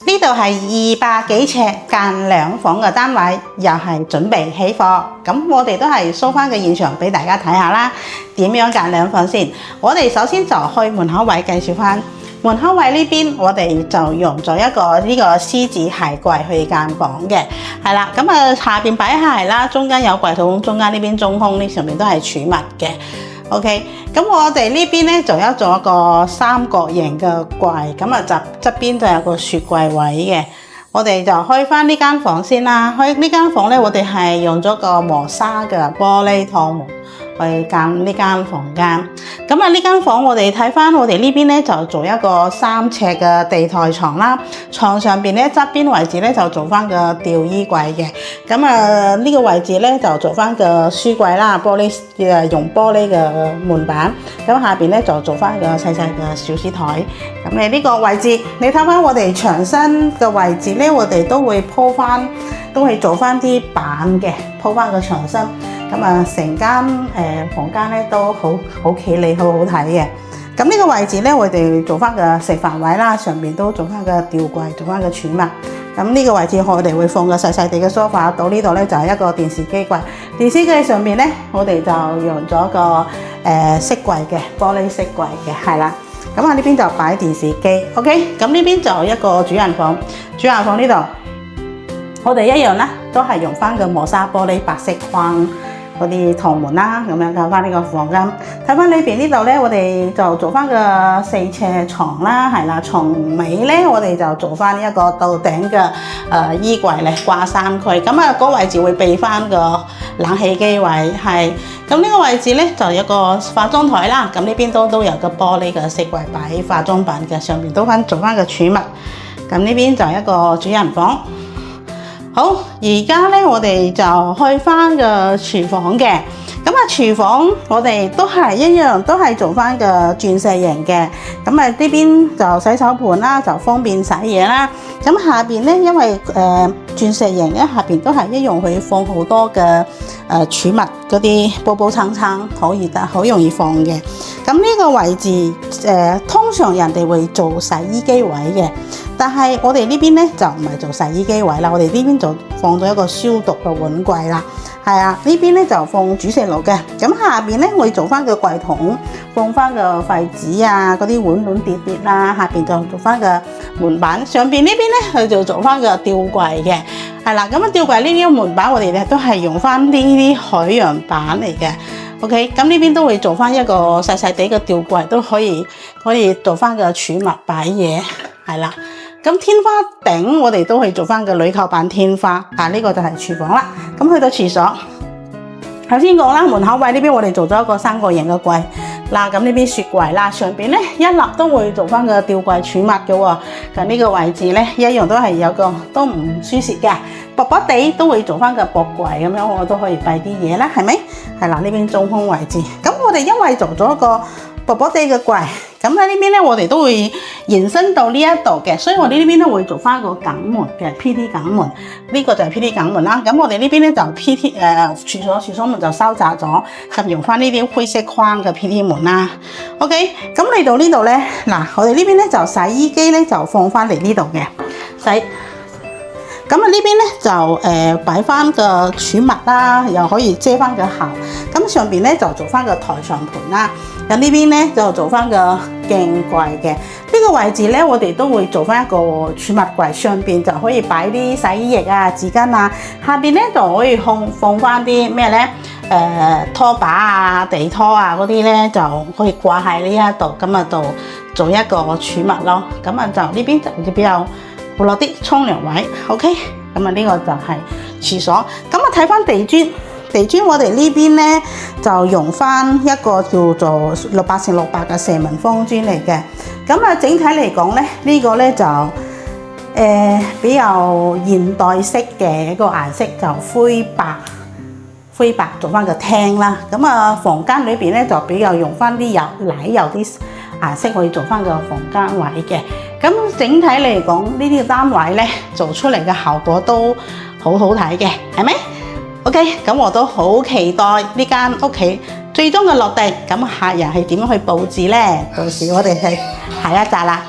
呢度係200幾尺間兩房嘅單位，又係準備起貨。咁我哋都係 show 翻個現場俾大家睇下啦。點樣間兩房先？我哋首先就去門口位介紹翻。門口位呢邊，我哋就用咗一個呢個獅子鞋櫃去間房嘅，係啦。咁啊下邊擺鞋啦，中間有櫃桶，中間呢邊中空，呢上面都係儲物嘅。OK， 咁我哋呢邊咧就有咗一個三角形嘅櫃，咁啊側邊就有個雪櫃位嘅。我哋就開翻呢間房先啦。開呢間房咧，我哋係用咗個磨砂嘅玻璃趟門去間呢間房間。咁啊呢間房我哋睇翻，我哋呢邊咧就做一個3尺嘅地台床啦。床上邊咧側邊位置咧就做翻個吊衣櫃嘅。咁啊呢個位置咧就做翻個書櫃啦，玻璃用玻璃嘅門板。咁下邊咧就做翻個細細嘅小書台。咁你呢個位置，你睇翻我哋牆身嘅位置咧，我哋都會鋪翻，都會做翻啲板嘅，鋪翻個牆身。咁啊，成間房間咧都好企理，好好睇嘅。咁呢個位置咧，我哋做翻個食飯位啦，上面都做翻個吊櫃，做翻個儲物。咁呢個位置我哋會放個細細地嘅梳化，到呢度咧就係一個電視機櫃。電視機上面咧，我哋就用咗個飾櫃嘅玻璃飾櫃嘅，係啦。咁啊呢邊就擺電視機。OK， 咁呢邊就一個主人房。主人房呢度，我哋一樣啦，都係用翻個磨砂玻璃白色框嗰啲趟門啦，咁樣搞翻呢個房間。睇翻裏邊呢度咧，我哋就做翻個4尺床啦，係啦。床尾咧，我哋就做翻一個到頂嘅衣櫃咧，掛衫區。咁啊，嗰位置會備翻個冷氣機位，係。咁呢個位置咧就有個化妝台啦。咁呢邊都有個玻璃嘅飾櫃擺化妝品嘅，上面都做翻個儲物。咁呢邊就一個主人房。好，而家咧我哋就去翻個廚房嘅。咁啊廚房我哋都係一樣，都係做翻個鑽石型嘅。咁啊呢邊就洗手盆啦，就方便洗嘢啦。咁下邊咧，因為鑽石型咧，下邊都係一樣去放好多嘅儲物嗰啲煲煲罉罉，好容易放嘅。咁呢個位置通常人哋會做洗衣機位嘅。但係我哋呢邊咧就唔係做洗衣機位啦，我哋呢邊就放咗一個消毒嘅碗櫃啦，係啊，呢邊咧就放煮食爐嘅。咁下邊咧會做翻個櫃桶，放翻個廢紙啊，嗰啲碗碟啦，下邊就做翻個門板。上邊呢邊咧佢就做翻個吊櫃嘅，係啦。咁啊吊櫃呢啲門板我哋咧都係用翻呢啲海洋板嚟嘅。OK， 咁呢邊都會做翻一個細細地嘅吊櫃，都可以做翻個儲物擺嘢，係啦。咁天花頂我哋都去做翻個鋁扣板天花，呢個就係廚房啦。咁去到廁所，頭先講啦，門口位呢邊我哋做咗一個三角形嘅櫃，咁呢邊雪櫃啦，上邊咧一立都會做翻個吊櫃儲物嘅喎。咁呢個位置咧一樣都係有個都唔輸蝕嘅，薄薄地都會做翻個薄櫃咁樣，我都可以擺啲嘢啦，係咪？係啦，呢邊中空位置。咁我哋因為做咗一個薄薄地嘅櫃，咁喺呢邊咧，我哋都會延伸到呢一度嘅，所以我哋呢邊咧會做翻個梗門嘅 PT 梗門，呢個就係 PT 梗門啦。咁我哋呢邊咧就 PT 廁所門就收窄咗，就用翻呢啲灰色框嘅 PT 門啦。OK， 咁嚟到呢度咧，我哋呢邊咧就洗衣機咧就放翻嚟呢度嘅洗。咁啊呢邊咧就擺翻個儲物啦，又可以遮翻個喉。咁上邊咧就做翻個台上盤啦。咁呢邊咧就做翻個鏡櫃嘅。呢個位置咧，我哋都會做翻一個儲物櫃，上邊就可以擺啲洗衣液啊、紙巾啊。下邊咧就可以放翻啲咩咧？拖把啊、地拖啊嗰啲咧就可以掛喺呢一度，咁啊就做一個儲物咯。咁啊就呢邊就比較會落啲沖涼位 ，OK， 咁啊呢個就係廁所。咁啊睇翻地磚，地磚我哋呢邊咧就用翻一個叫做600×600嘅蛇紋方磚嚟嘅。咁啊整體嚟講咧，呢個咧就比較現代式嘅一個顏色，就灰白做翻個廳啦。咁啊房間裏邊咧就比較用翻啲奶油啲顏色去做翻個房間位嘅。咁整體嚟講，呢啲單位咧做出嚟嘅效果都好好睇嘅，係咪 ？OK， 咁我都好期待呢間屋企最終嘅落地。咁客人係點樣去佈置咧？到時我哋係下一集啦。